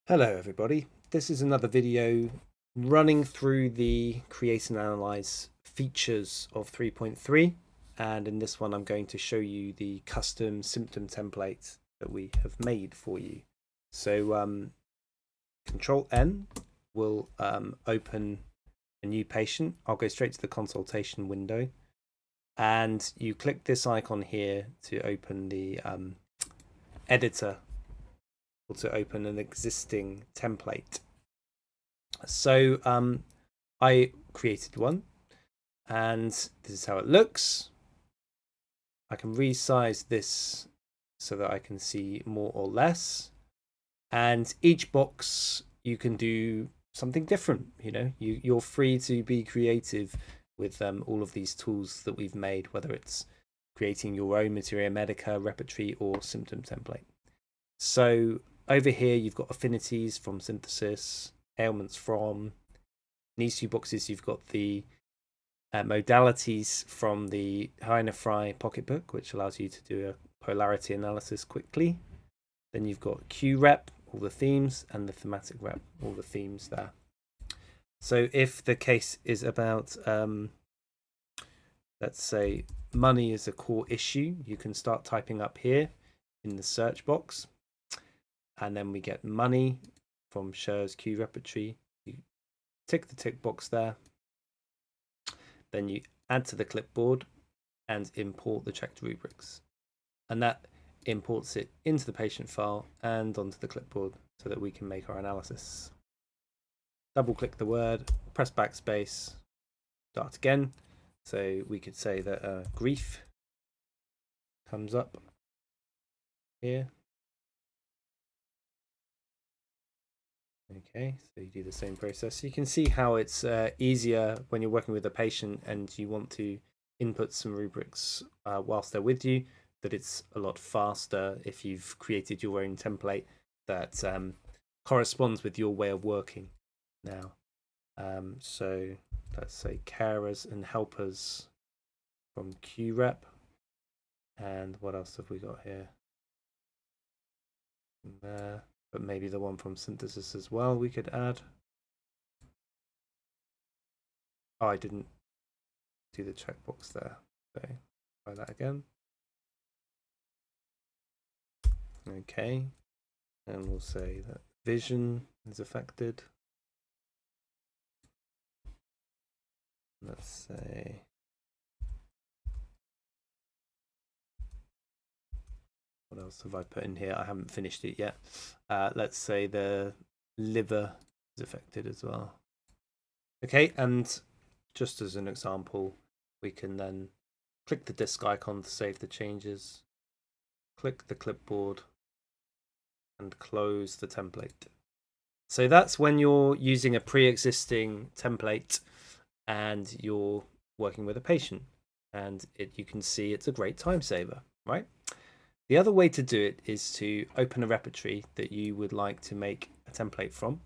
Hello everybody, this is another video running through the create and analyze features of 3.3, and in this one I'm going to show you the custom symptom template that we have made for you. So Control N will open a new patient. I'll go straight to the consultation window, and you click this icon here to open the editor, to open an existing template. So I created one, and this is how it looks. I can resize this so that I can see more or less, and each box you can do something different. You're free to be creative with all of these tools that we've made, whether it's creating your own materia medica, repertory, or symptom template. So over here you've got affinities from synthesis, ailments from. In these two boxes you've got the modalities from the Heinefry pocketbook, which allows you to do a polarity analysis quickly. Then you've got Q rep, all the themes, and the thematic rep, all the themes there. So if the case is about, let's say, money is a core issue, you can start typing up here in the search box. And then we get money from Scher's Q repertory. You tick the tick box there. Then you add to the clipboard and import the checked rubrics. And that imports it into the patient file and onto the clipboard so that we can make our analysis. Double click the word, press backspace, start again. So we could say that grief comes up here. Okay, so you do the same process. You can see how it's easier when you're working with a patient and you want to input some rubrics whilst they're with you, that it's a lot faster if you've created your own template that corresponds with your way of working now. So let's say carers and helpers from QRep. And what else have we got here? There. But maybe the one from synthesis as well we could add. Oh, I didn't do the checkbox there. So try that again. Okay. And we'll say that vision is affected. Let's say what else have I put in here? I haven't finished it yet. Let's say the liver is affected as well. Okay, and just as an example, we can then click the disk icon to save the changes, click the clipboard, and close the template. So that's when you're using a pre-existing template and you're working with a patient, and you can see it's a great time saver, right? The other way to do it is to open a repertory that you would like to make a template from.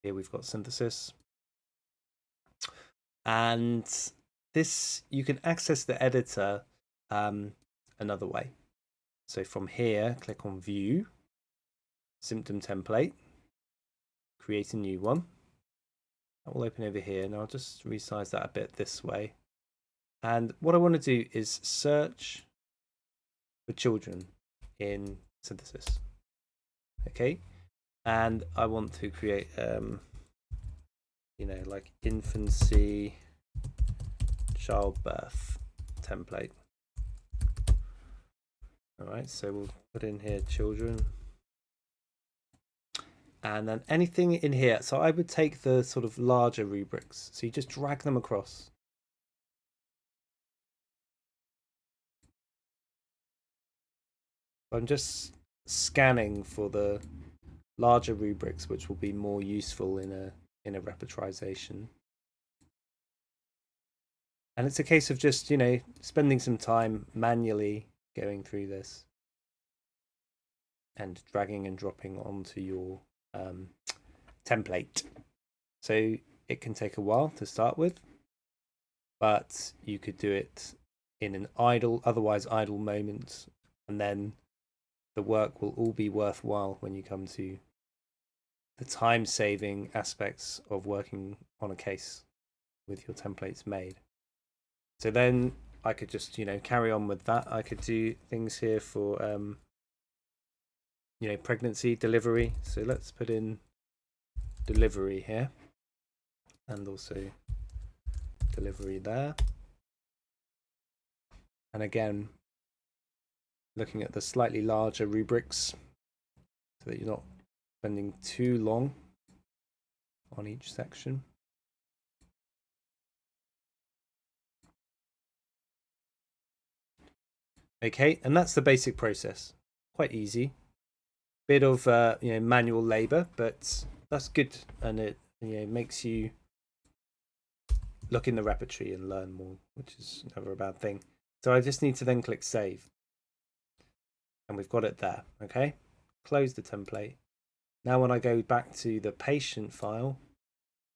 Here we've got synthesis. And this, you can access the editor another way. So from here, click on View, Symptom Template, create a new one. That will open over here. Now I'll just resize that a bit this way. And what I want to do is search for children in synthesis. Okay, and I want to create like infancy childbirth template. All right, so we'll put in here children, and then anything in here. So I would take the sort of larger rubrics, so you just drag them across. I'm just scanning for the larger rubrics, which will be more useful in a repertorisation. And it's a case of just, spending some time manually going through this and dragging and dropping onto your template. So it can take a while to start with, but you could do it in an otherwise idle moment, and then the work will all be worthwhile when you come to time-saving aspects of working on a case with your templates made. So then I could just, carry on with that. I could do things here for, pregnancy, delivery. So let's put in delivery here, and also delivery there. And again, looking at the slightly larger rubrics so that you're not spending too long on each section. Okay, and that's the basic process. Quite easy. Bit of manual labor, but that's good, and it makes you look in the repertory and learn more, which is never a bad thing. So I just need to then click save, and we've got it there. Okay, close the template. Now when I go back to the patient file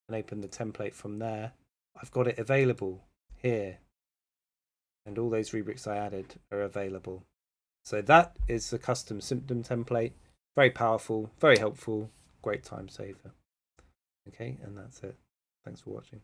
and open the template from there, I've got it available here, and all those rubrics I added are available. So that is the custom symptom template. Very powerful, very helpful, great time saver. Okay, and that's it. Thanks for watching.